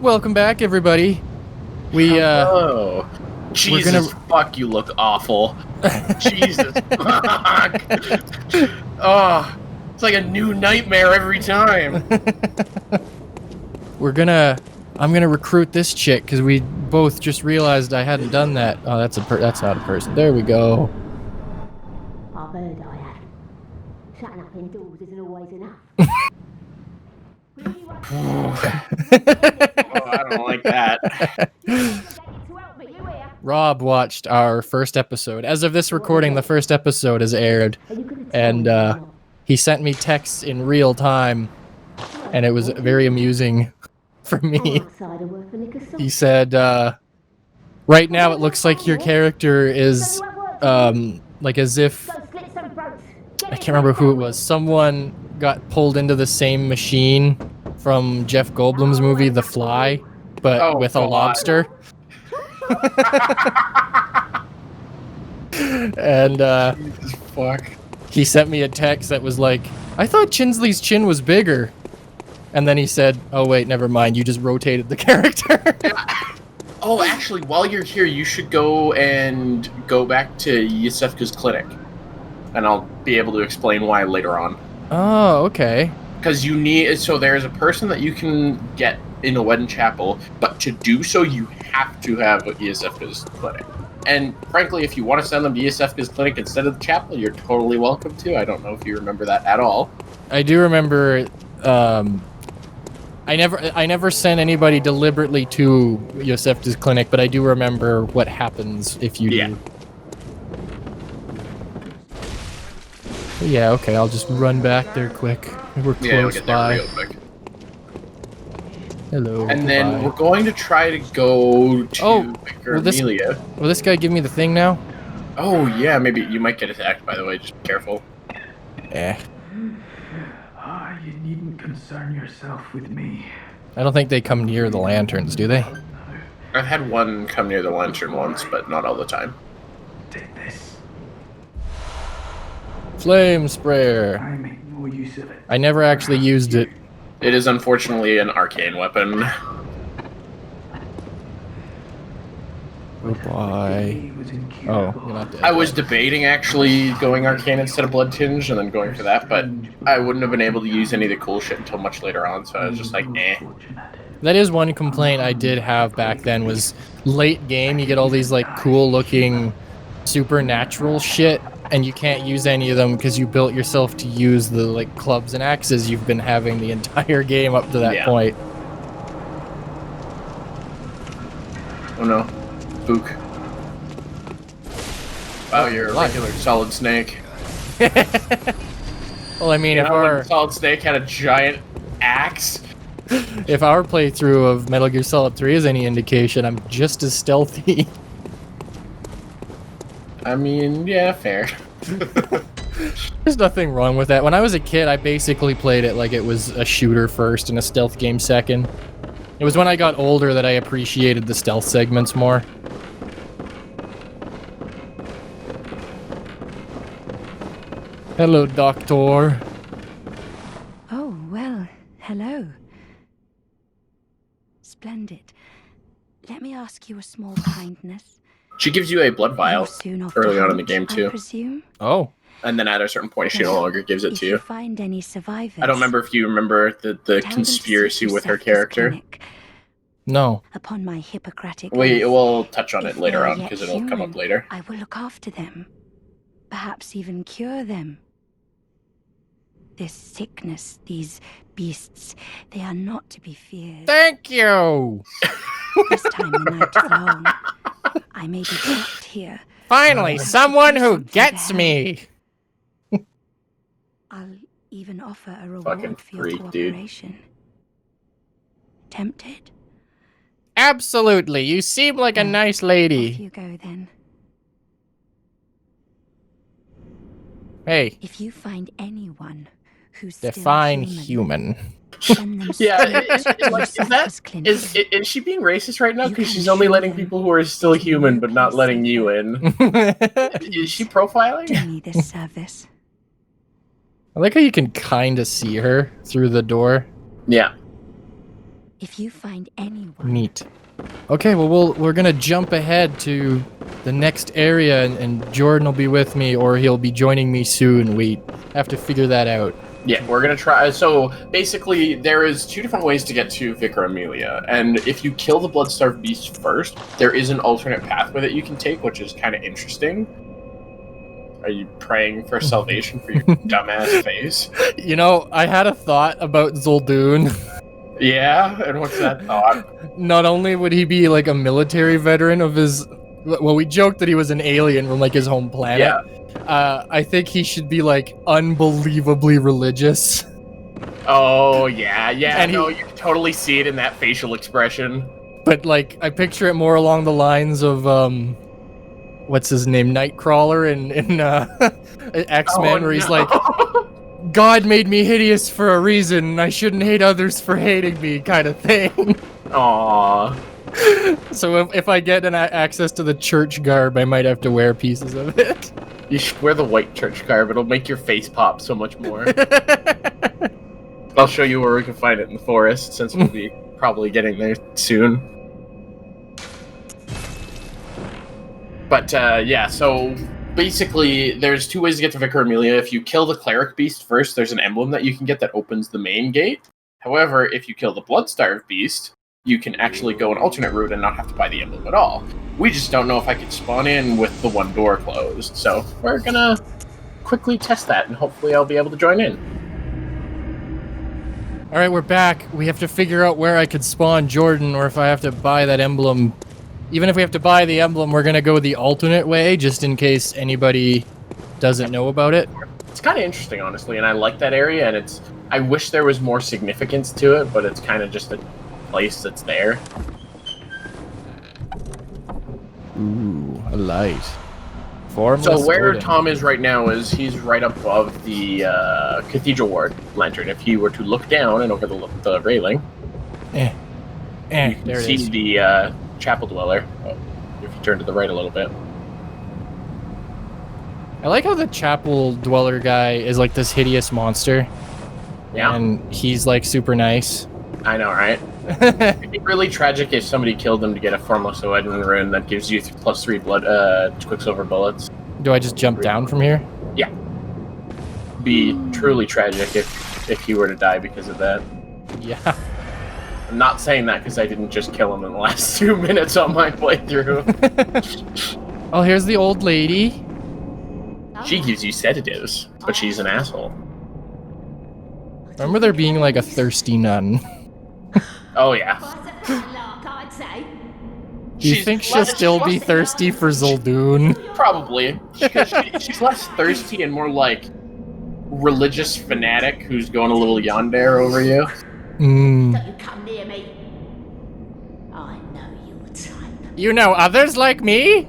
Welcome back, everybody. Oh, Jesus fuck, you look awful. Jesus fuck. Oh, it's like a new nightmare every time. I'm gonna recruit this chick because we both just realized I hadn't done that. Oh, that's not a person. There we go. I've heard I have. Shutting up indoors isn't always enough. Oh, I don't like that. Rob watched our first episode. As of this recording, the first episode has aired, and he sent me texts in real time, and it was very amusing for me. He said, right now it looks like your character is, like as if, I can't remember who it was, someone got pulled into the same machine from Jeff Goldblum's movie The Fly, but with a lobster. And Jesus fuck. He sent me a text that was like, I thought Chinsley's chin was bigger. And then he said, oh wait, never mind, you just rotated the character. Oh, actually, while you're here, you should go back to Yusefka's clinic. And I'll be able to explain why later on. Oh, okay. Because there's a person that you can get in a wedding chapel, but to do so, you have to have Yusefka's clinic. And frankly, if you want to send them to Yusefka's clinic instead of the chapel, you're totally welcome to. I don't know if you remember that at all. I do remember, I never sent anybody deliberately to Yusefka's clinic, but I do remember what happens if you do. Yeah, okay, I'll just run back there quick. We're close by. Real quick. Hello. And then we're going to try to go to Amelia. Will this guy give me the thing now? Oh, yeah, maybe you might get attacked, by the way. Just be careful. You needn't concern yourself with me. I don't think they come near the lanterns, do they? I've had one come near the lantern once, but not all the time. Take this. Flame sprayer. I make more use of it. I never actually used it. It is unfortunately an arcane weapon. Oh boy. Oh, you're not dead. I was debating actually going arcane instead of blood tinge and then going for that, but I wouldn't have been able to use any of the cool shit until much later on, so I was just like, eh. That is one complaint I did have back then, was late game, you get all these like cool looking supernatural shit, and you can't use any of them because you built yourself to use the like clubs and axes you've been having the entire game up to that point. Oh no. Book. Wow, you're a regular Solid Snake. Well, I mean, if our Solid Snake had a giant axe. If our playthrough of Metal Gear Solid 3 is any indication, I'm just as stealthy. I mean, yeah, fair. There's nothing wrong with that. When I was a kid, I basically played it like it was a shooter first and a stealth game second. It was when I got older that I appreciated the stealth segments more. Hello, Doctor. Oh, well, hello. Splendid. Let me ask you a small kindness. She gives you a blood vial early on in the game, too. I presume? Oh. And then at a certain point, she no longer gives it to you. Find any survivors, I don't remember if you remember the conspiracy with her character. No. Upon my Hippocratic We'll touch on it later on, because it'll come up later. I will look after them. Perhaps even cure them. This sickness, these beasts, they are not to be feared. Thank you! This time the night is long. I may be trapped here. Finally, someone who gets me! I'll even offer a reward for your cooperation. Tempted? Absolutely, you seem like a nice lady. Off you go then. Hey. If you find anyone who's define still human. Yeah, is she being racist right now? Because she's only letting people who are still human, but not letting you in. Is she profiling? Do me this service. I like how you can kind of see her through the door. Yeah. If you find anyone, Neat. Okay, well, we're gonna jump ahead to the next area, and Jordan will be with me, or he'll be joining me soon. We have to figure that out. Yeah, we're gonna try. So basically, there is 2 different ways to get to Vicar Amelia, and if you kill the Bloodstarved Beast first, there is an alternate pathway that you can take, which is kind of interesting. Are you praying for salvation for your dumbass face? You know, I had a thought about Zul'Dun. Yeah, and what's that thought? Not only would he be like a military veteran of his, well, we joked that he was an alien from like his home planet. Yeah. I think he should be like unbelievably religious. Oh yeah, And no, you can totally see it in that facial expression. But like, I picture it more along the lines of what's his name, Nightcrawler in X-Men, where he's like, God made me hideous for a reason, and I shouldn't hate others for hating me, kind of thing. Aww. So if I get access to the church garb, I might have to wear pieces of it. You should wear the white church garb. It'll make your face pop so much more. I'll show you where we can find it in the forest, since we'll be probably getting there soon. But yeah, so basically, there's 2 ways to get to Vicar Amelia. If you kill the Cleric Beast first, there's an emblem that you can get that opens the main gate. However, if you kill the Bloodstarved Beast, you can actually go an alternate route and not have to buy the emblem at all. We just don't know if I could spawn in with the one door closed, so we're gonna quickly test that, and hopefully I'll be able to join in. Alright, we're back. We have to figure out where I could spawn Jordan, or if I have to buy that emblem. Even if we have to buy the emblem, we're gonna go the alternate way, just in case anybody doesn't know about it. It's kind of interesting, honestly, and I like that area, and I wish there was more significance to it, but it's kind of just a place that's there. Ooh, a light. So where Tom is right now is he's right above the Cathedral Ward lantern. If he were to look down and over the railing, you can there it see is. the Chapel Dweller. Oh, if you turn to the right a little bit. I like how the Chapel Dweller guy is like this hideous monster. Yeah. And he's like super nice. I know, right? It'd be really tragic if somebody killed him to get a Formless Oedin rune that gives you +3 blood, Quicksilver bullets. Do I just jump down from here? Yeah. Be truly tragic if he were to die because of that. Yeah. I'm not saying that because I didn't just kill him in the last 2 minutes on my playthrough. Oh, here's the old lady. She gives you sedatives, but she's an asshole. Remember there being like a thirsty nun? Oh yeah. Do you think she'll still be thirsty for Zul'Dun? Probably. She's less thirsty and more like religious fanatic who's going a little yandere over you. Mm. Don't you come near me. I know your type. You know others like me?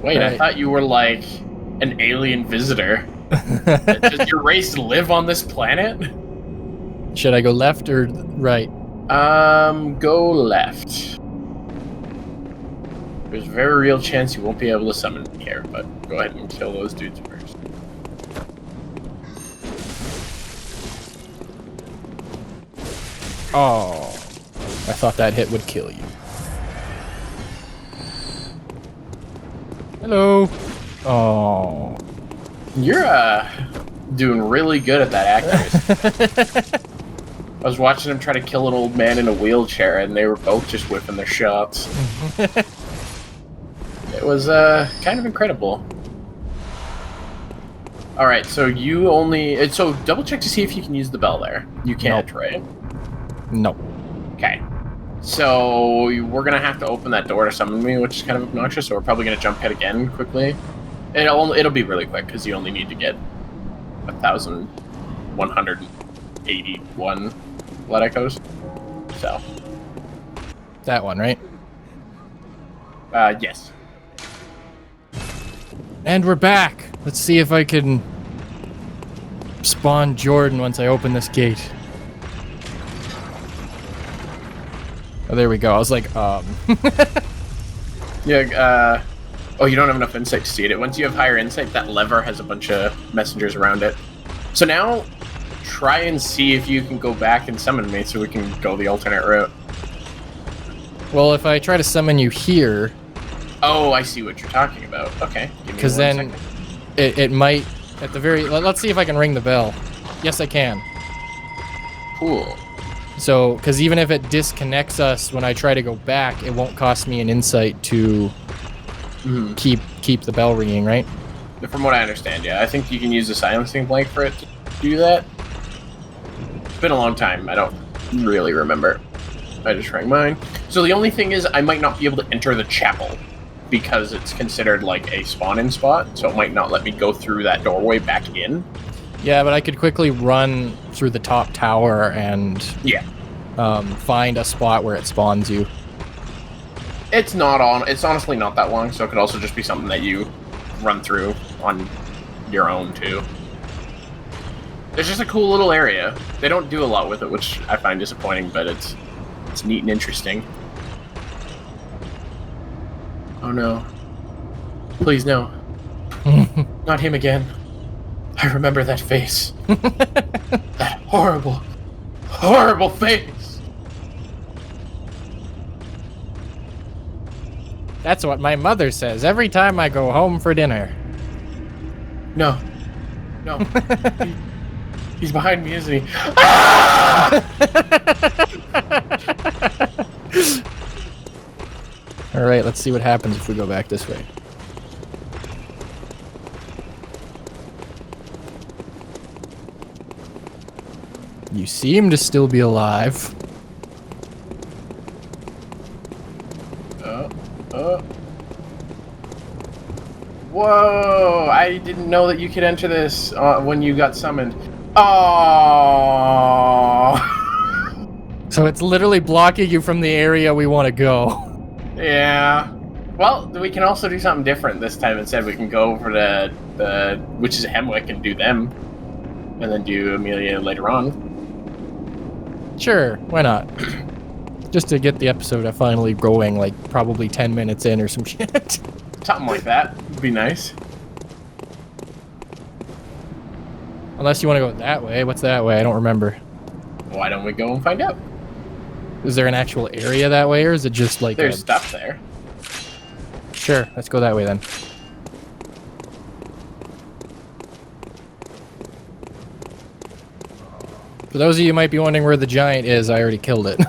Wait, I Right. thought you were like an alien visitor. Does your race live on this planet? Should I go left or right? Go left. There's a very real chance you won't be able to summon me here, but go ahead and kill those dudes first. Oh. I thought that hit would kill you. Hello. Oh. You're, doing really good at that accuracy. I was watching him try to kill an old man in a wheelchair, and they were both just whipping their shots. It was, kind of incredible. Alright, so you only... So, double check to see if you can use the bell there. You can't, Nope. right? No. Okay. So, we're gonna have to open that door to summon me, which is kind of obnoxious, so we're probably gonna jump ahead again quickly. It'll be really quick, because you only need to get 1,181 blood echoes. So. That one, right? Yes. And we're back. Let's see if I can spawn Jordan once I open this gate. Oh, there we go. I was like, Yeah, oh, you don't have enough insight to see it. Once you have higher insight, that lever has a bunch of messengers around it. So now, try and see if you can go back and summon me so we can go the alternate route. Well, if I try to summon you here... Oh, I see what you're talking about. Okay. Because then it might, at the very... Let's see if I can ring the bell. Yes, I can. Cool. So, because even if it disconnects us when I try to go back, it won't cost me an insight to keep the bell ringing, right? From what I understand, yeah. I think you can use the silencing blank for it to do that. It's been a long time. I don't really remember. I just rang mine. So the only thing is I might not be able to enter the chapel because it's considered like a spawn-in spot, so it might not let me go through that doorway back in. Yeah, but I could quickly run through the top tower and find a spot where it spawns you. It's honestly not that long, so it could also just be something that you run through on your own too. It's just a cool little area. They don't do a lot with it, which I find disappointing, but it's neat and interesting. Oh no. Please no. Not him again. I remember that face. That horrible, horrible face. That's what my mother says every time I go home for dinner. No. No. He's behind me, isn't he? Ah! All right, let's see what happens if we go back this way. You seem to still be alive. Whoa! I didn't know that you could enter this when you got summoned. Oh! So it's literally blocking you from the area we want to go. Yeah. Well, we can also do something different this time. Instead, we can go over to the which is Hemwick and do them, and then do Amelia later on. Sure, why not? Just to get the episode finally going, like probably 10 minutes in or some shit. Something like that would be nice. Unless you want to go that way. What's that way? I don't remember. Why don't we go and find out? Is there an actual area that way, or is it just like There's stuff there. Sure, let's go that way then. For those of you who might be wondering where the giant is, I already killed it.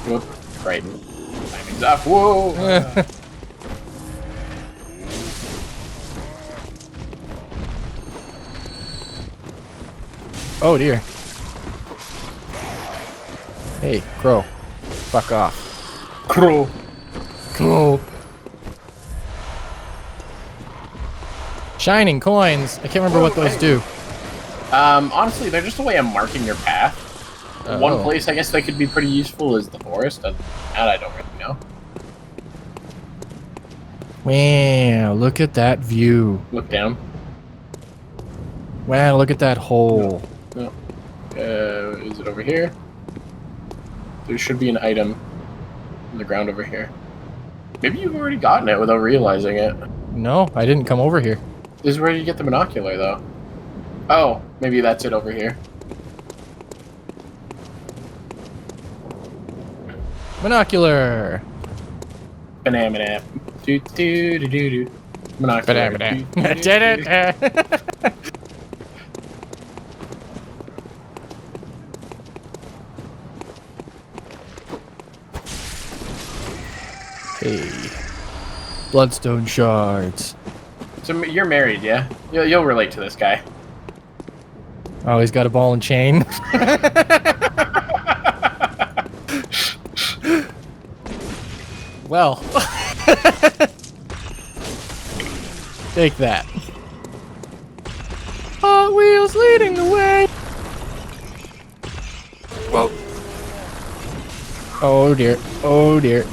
Whoop. Right. Timing's up. Whoa! Oh dear. Hey, Crow. Fuck off. Crow. Crow. Shining coins. I can't remember what those do. Honestly, they're just a way of marking your path. Oh. One place I guess they could be pretty useful is the forest. That I don't really know. Wow, look at that view. Look down. Wow, look at that hole. No. Is it over here? There should be an item on the ground over here. Maybe you've already gotten it without realizing it. No, I didn't come over here. This is where you get the binocular, though. Oh, maybe that's it over here. Binocular. Banana. Do do do do do. Binocular. Banana. Did it. Hey. Bloodstone shards. So you're married, yeah? You'll relate to this guy. Oh, he's got a ball and chain. Well. Take that. Hot Wheels leading the way. Whoa. Oh dear. Oh dear.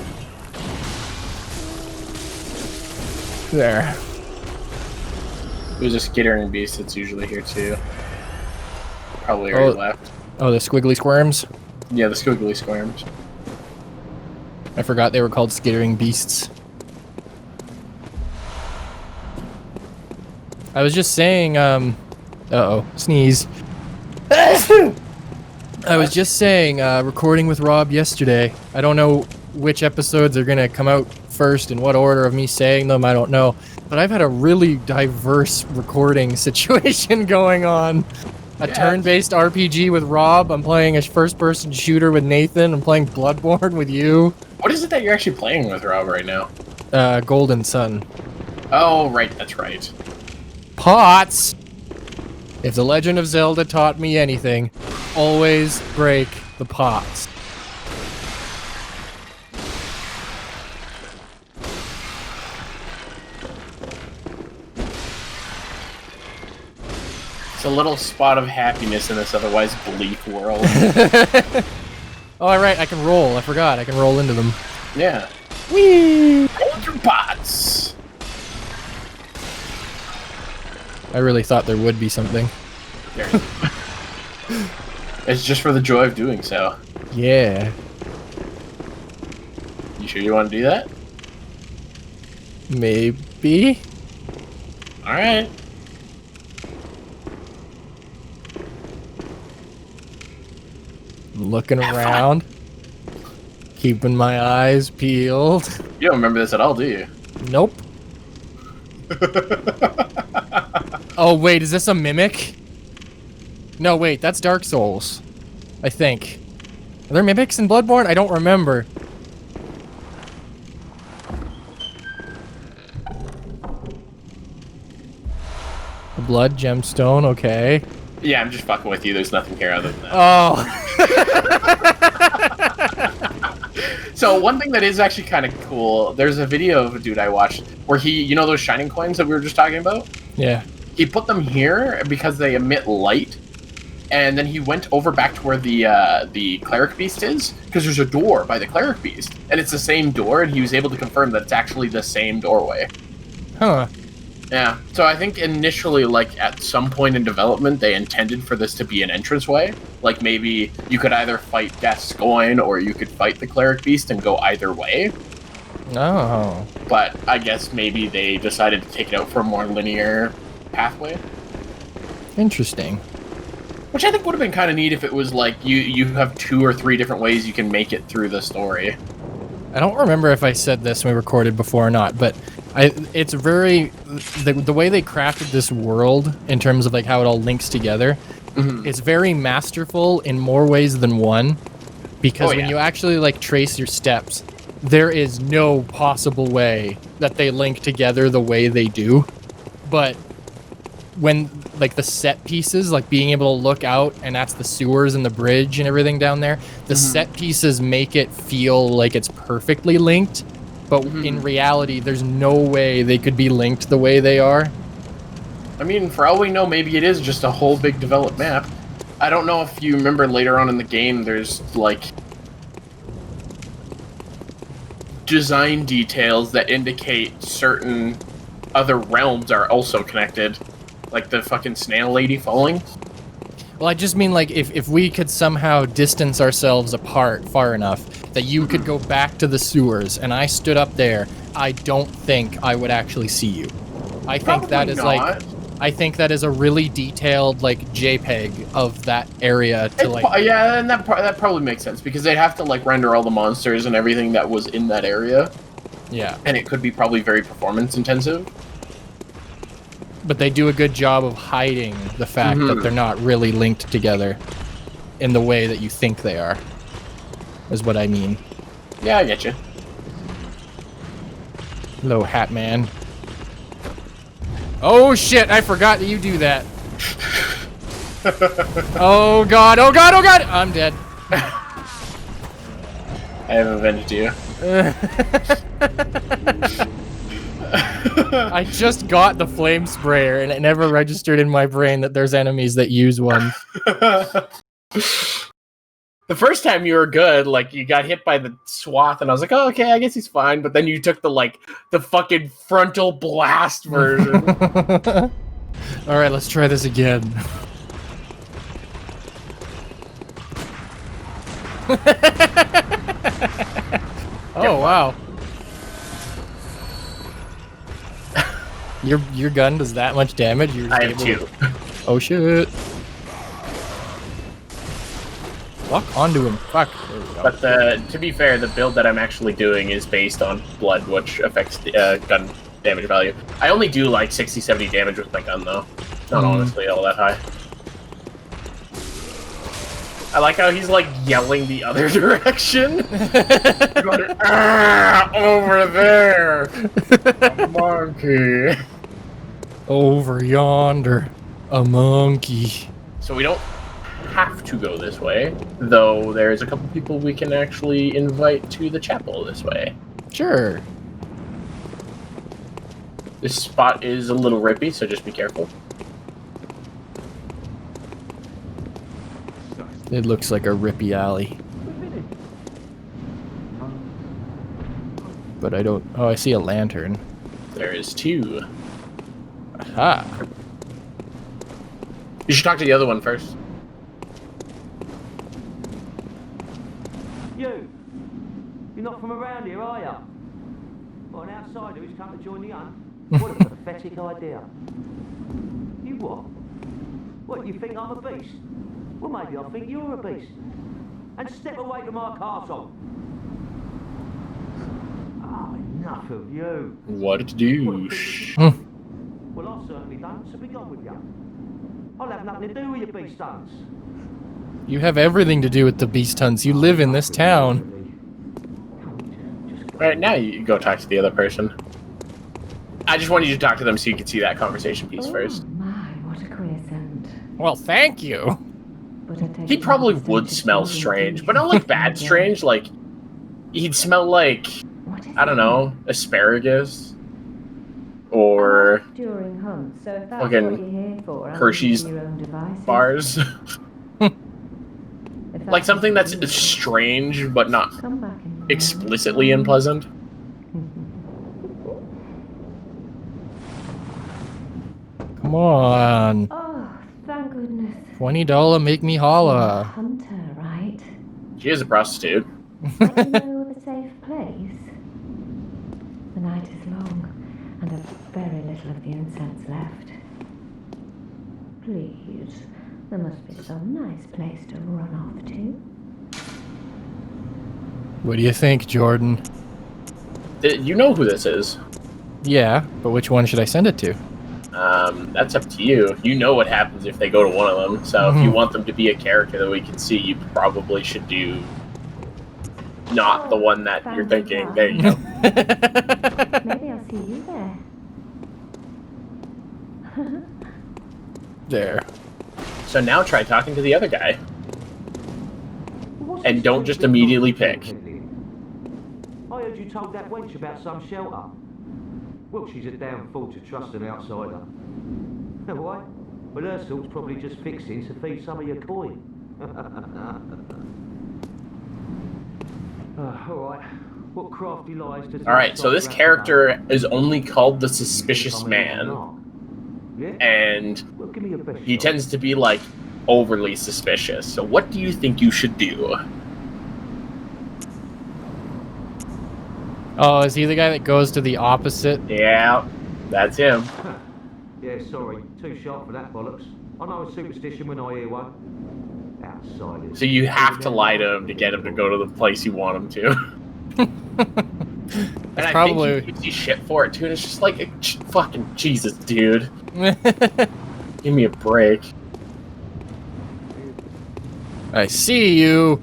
There. There's a skittering beast that's usually here too. Probably already left. Oh, the squiggly squirms? Yeah, the squiggly squirms. I forgot they were called skittering beasts. I was just saying, uh-oh, sneeze. I was just saying, recording with Rob yesterday. I don't know which episodes are gonna come out first, in what order of me saying them, I don't know. But I've had a really diverse recording situation going on. A turn-based RPG with Rob. I'm playing a first-person shooter with Nathan. I'm playing Bloodborne with you. What is it that you're actually playing with Rob right now? Golden Sun. Oh, right, that's right. Pots! If The Legend of Zelda taught me anything, always break the pots. It's a little spot of happiness in this otherwise bleak world. Oh, alright, I can roll. I forgot. I can roll into them. Yeah. Whee! Roll through pots! I really thought there would be something. There. It's just for the joy of doing so. Yeah. You sure you want to do that? Maybe? Alright. Looking Have around. Keeping my eyes peeled. You don't remember this at all, do you? Nope. Oh, wait, is this a mimic? No, wait, that's Dark Souls. I think. Are there mimics in Bloodborne? I don't remember. A blood gemstone, okay. Yeah, I'm just fucking with you. There's nothing here other than that. Oh. So one thing that is actually kind of cool, there's a video of a dude I watched where he, you know those shining coins that we were just talking about? Yeah. He put them here because they emit light, and then he went over back to where the cleric beast is, because there's a door by the cleric beast, and it's the same door, and he was able to confirm that it's actually the same doorway. Huh. Yeah, so I think initially, like, at some point in development, they intended for this to be an entranceway. Like, maybe you could either fight Gascoigne, or you could fight the Cleric Beast and go either way. Oh. But I guess maybe they decided to take it out for a more linear pathway. Interesting. Which I think would have been kind of neat if it was, like, you have 2 or 3 different ways you can make it through the story. I don't remember if I said this when we recorded before or not, but it's very the way they crafted this world in terms of like how it all links together. Mm-hmm. It's very masterful in more ways than one, because when you actually like trace your steps, there is no possible way that they link together the way they do. But when like the set pieces, like being able to look out and that's the sewers and the bridge and everything down there, the set pieces make it feel like it's perfectly linked. But in reality, there's no way they could be linked the way they are. I mean, for all we know, maybe it is just a whole big developed map. I don't know if you remember later on in the game, there's, like, design details that indicate certain other realms are also connected. Like the fucking snail lady falling. Well, I just mean, like, if we could somehow distance ourselves apart far enough that you could go back to the sewers and I stood up there, I don't think I would actually see you. I think that is, like... I think that is a really detailed, like, JPEG of that area to, like... Yeah, and that probably makes sense, because they'd have to, like, render all the monsters and everything that was in that area. Yeah. And it could be probably very performance-intensive. But they do a good job of hiding the fact that they're not really linked together in the way that you think they are, is what I mean. Yeah, I get you. Hello, Hat Man. Oh shit, I forgot that you do that. Oh god, oh god, oh god! I'm dead. I have avenged you. I just got the flame sprayer and it never registered in my brain that there's enemies that use one. The first time you were good, like, you got hit by the swath, and I was like, oh, okay, I guess he's fine, but then you took the, like, the fucking frontal blast version. Alright, let's try this again. Oh, wow. Your gun does that much damage? You're just I have able 2. to- Oh shit. Lock onto him. Fuck. There we go. But to be fair, the build that I'm actually doing is based on blood, which affects the gun damage value. I only do like 60, 70 damage with my gun, though. Not honestly all that high. I like how he's like yelling the other direction. Going, over there, a monkey. Over yonder, a monkey. So we don't have to go this way, though there's a couple people we can actually invite to the chapel this way. Sure. This spot is a little rippy, so just be careful. It looks like a rippy alley. But I don't... Oh, I see a lantern. There is 2. Aha. You should talk to the other one first. You're not from around here, are you? What, an outsider who's come to join the hunt? What a pathetic idea. You what? What, you think I'm a beast? Well, maybe I think you're a beast. And step away from my castle. Oh, enough of you. What a douche. Well, I certainly don't, so be gone with you. I'll have nothing to do with your beast stunts. You have everything to do with the beast hunts. You live in this town. Alright, now you go talk to the other person. I just wanted you to talk to them so you could see that conversation piece first. Oh my, what a queer scent. Well, thank you. But I take He it probably the scent would is smell really strange, deep. but not like bad strange, like... He'd smell like, What is I don't it? know, asparagus. Or During hunts, so if that's fucking what you're here for, I'll Hershey's leave you to your own devices. bars. If Like something that's what you strange, but not do, come back in the explicitly unpleasant. Come on. Oh, thank goodness. $20 make me You're a holla. hunter, right? She is a prostitute. But you know of a safe place? The night is long, and I've very little of the incense left. Please, there must be some nice place to run off to. What do you think, Jordan? You know who this is. Yeah, but which one should I send it to? That's up to you. You know what happens if they go to one of them. So if you want them to be a character that we can see, you probably should do not the one that you're thinking. There you go. Maybe I'll see you there. There. So now try talking to the other guy. And don't just immediately pick. I heard you told that wench about some shelter. Well, she's a damn fool to trust an outsider. Why? Well, her sort's probably just fixing to feed some of your coin. Alright, what crafty lies does... Alright, so this character is only called the Suspicious Man. Yeah? And Well, give me your best he shot. tends to be, like, overly suspicious. So what do you think you should do? Oh, is he the guy that goes to the opposite? Yeah, that's him. Yeah, sorry, too sharp for that bollocks. I know a superstition when I hear one. Outsiders. So you have to lie to him to get him to go to the place you want him to. And I probably- think he gives you shit for it too, and it's just like, fucking Jesus, dude. Give me a break. I see you.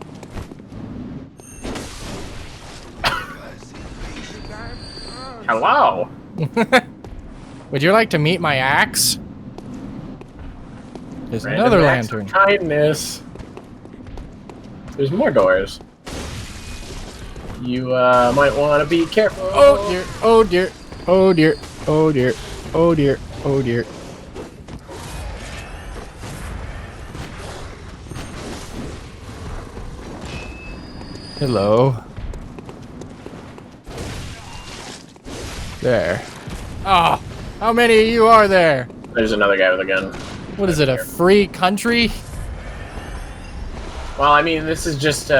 Hello. Would you like to meet my axe? There's Random another acts of lantern. kindness. There's more doors. You might want to be careful. Oh dear, oh dear, oh dear, oh dear, oh dear, oh dear. Hello. There. Ah, how many of you are there? There's another guy with a gun. What is it, a free country? Well, I mean, this is just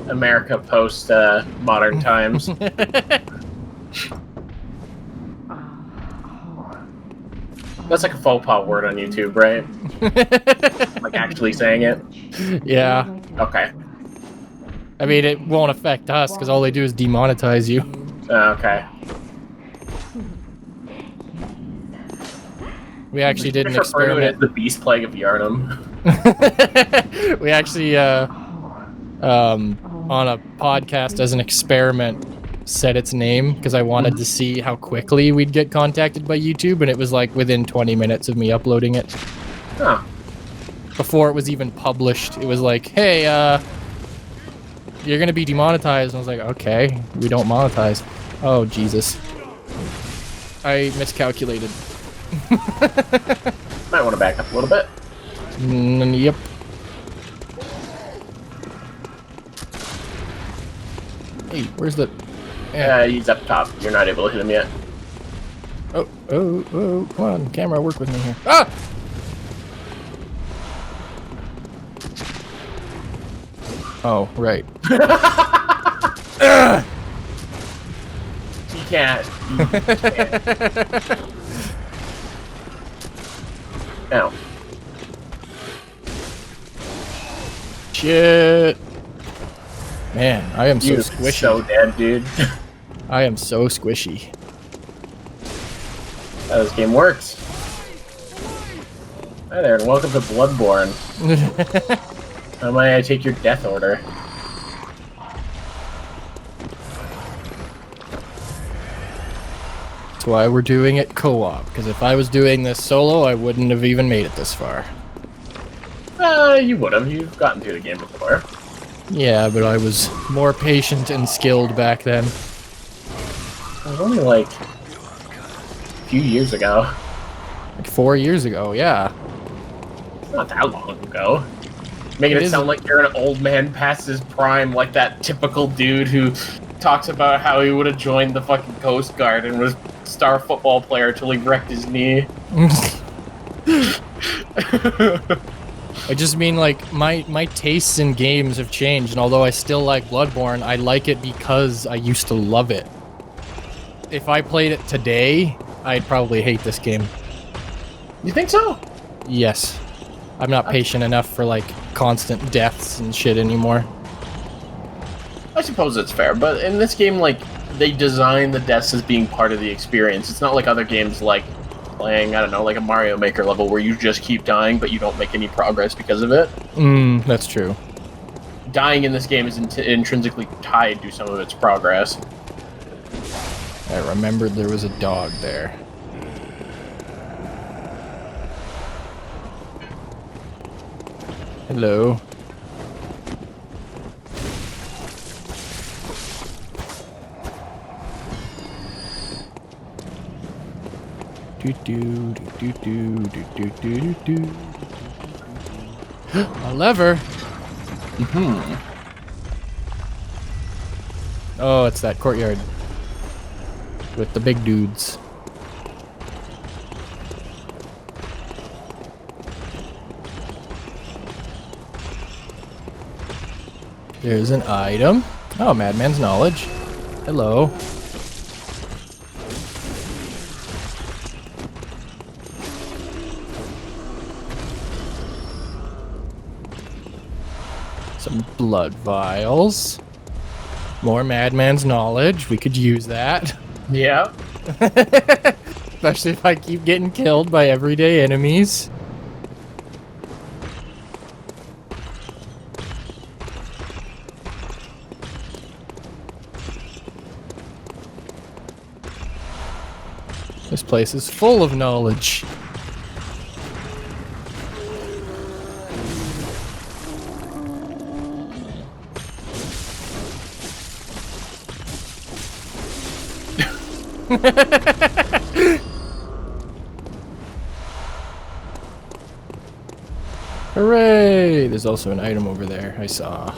America post modern times. That's like a faux pas word on YouTube, right? Like actually saying it? Yeah. Okay. I mean, it won't affect us because all they do is demonetize you. Okay. We actually did an Just refer to it as experiment. the Beast Plague of Yarnum. We actually, on a podcast as an experiment, said its name because I wanted to see how quickly we'd get contacted by YouTube, and it was like within 20 minutes of me uploading it. Huh. Before it was even published, it was like, hey, you're gonna be demonetized. And I was like, okay, we don't monetize. Oh, Jesus. I miscalculated. Might want to back up a little bit. Yep. Hey, where's the... Yeah, he's up top. You're not able to hit him yet. Oh, come on, camera, work with me here. Ah! Oh, right. He can't. Ow. Shit. Man, I am so You're squishy. so dead, dude. I am so squishy. How this game works. Hi there, and welcome to Bloodborne. How may I take your death order? That's why we're doing it co-op, because if I was doing this solo, I wouldn't have even made it this far. You would have. You've gotten through the game before. Yeah, but I was more patient and skilled back then. It was only like a few years ago. Like 4 years ago, yeah. It's not that long ago. Making it sound like you're an old man past his prime, like that typical dude who talks about how he would have joined the fucking Coast Guard and was a star football player till he wrecked his knee. I just mean, like, my tastes in games have changed, and although I still like Bloodborne, I like it because I used to love it. If I played it today, I'd probably hate this game. You think so? Yes. I'm not patient enough for, like, constant deaths and shit anymore. I suppose it's fair, but in this game, like, they design the deaths as being part of the experience. It's not like other games like playing, I don't know, like a Mario Maker level where you just keep dying but you don't make any progress because of it. That's true. Dying in this game is intrinsically tied to some of its progress. I remembered there was a dog there. Hello. A lever. Oh, it's that courtyard with the big dudes. There's an item. Oh, Madman's Knowledge. Hello. Some blood vials. More Madman's Knowledge. We could use that. Yeah. Especially if I keep getting killed by everyday enemies. This place is full of knowledge. Hooray! There's also an item over there I saw.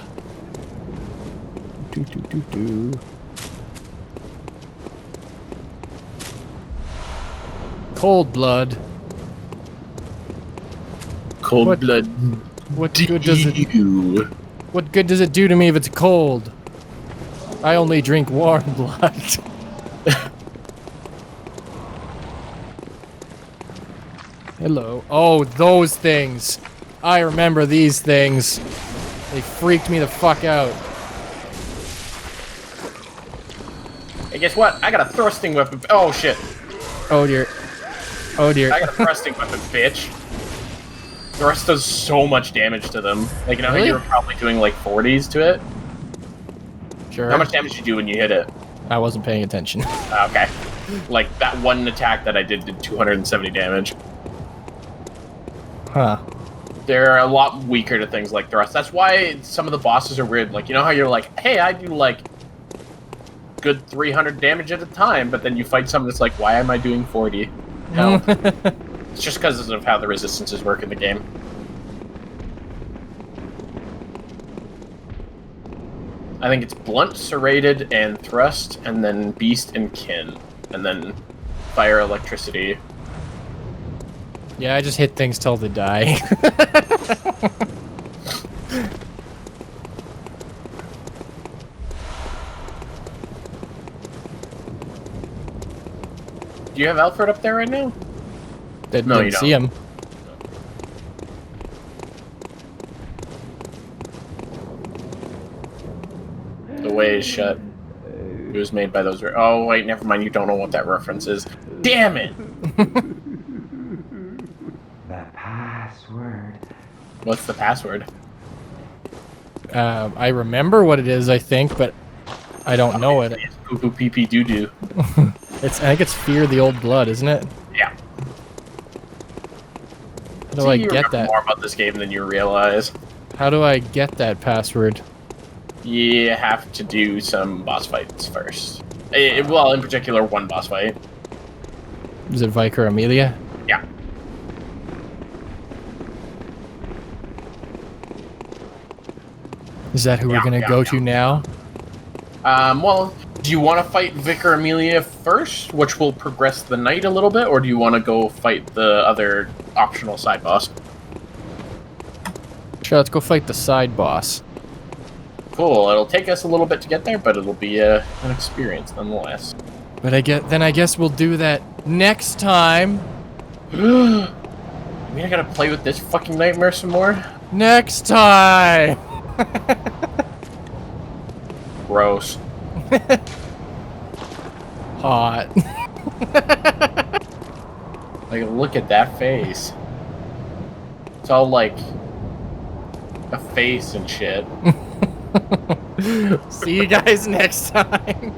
Cold blood. Cold blood. What good does it do? What good does it do to me if it's cold? I only drink warm blood. Hello. Oh, those things. I remember these things. They freaked me the fuck out. Hey, guess what? I got a thrusting weapon. Oh, shit. Oh, dear. Oh, dear. I got a thrusting weapon, bitch. Thrust does so much damage to them. Like, you know how Really? you were probably doing, like, 40s to it? Sure. How much damage did you do when you hit it? I wasn't paying attention. Okay. Like, that one attack that I did 270 damage. Huh. They're a lot weaker to things like thrust. That's why some of the bosses are weird. Like, you know how you're like, hey, I do, like, good 300 damage at a time, but then you fight something that's like, why am I doing 40? No. It's just because of how the resistances work in the game. I think it's blunt, serrated, and thrust, and then beast and kin, and then fire, electricity. Yeah, I just hit things till they die. Do you have Alfred up there right now? Didn't No, you see don't. him. The way is shut. It was made by those. Oh wait, never mind. You don't know what that reference is. Damn it! The password. What's the password? I remember what it is, I think, but I don't know it. It's poo poo pee pee doo doo. I think it's Fear the Old Blood, isn't it? Yeah. How do I you get remember that? more about this game than you realize. How do I get that password? You have to do some boss fights first. Well, in particular, one boss fight. Is it Vicar Amelia? Yeah. Is that who we're gonna go to now? Well, do you want to fight Vicar Amelia first, which will progress the night a little bit, or do you want to go fight the other optional side boss? Sure, let's go fight the side boss. Cool. It'll take us a little bit to get there, but it'll be an experience nonetheless. But I guess we'll do that next time. I mean, I gotta play with this fucking nightmare some more? Next time. Gross. Hot. Like, look at that face. It's all like a face and shit. See you guys next time.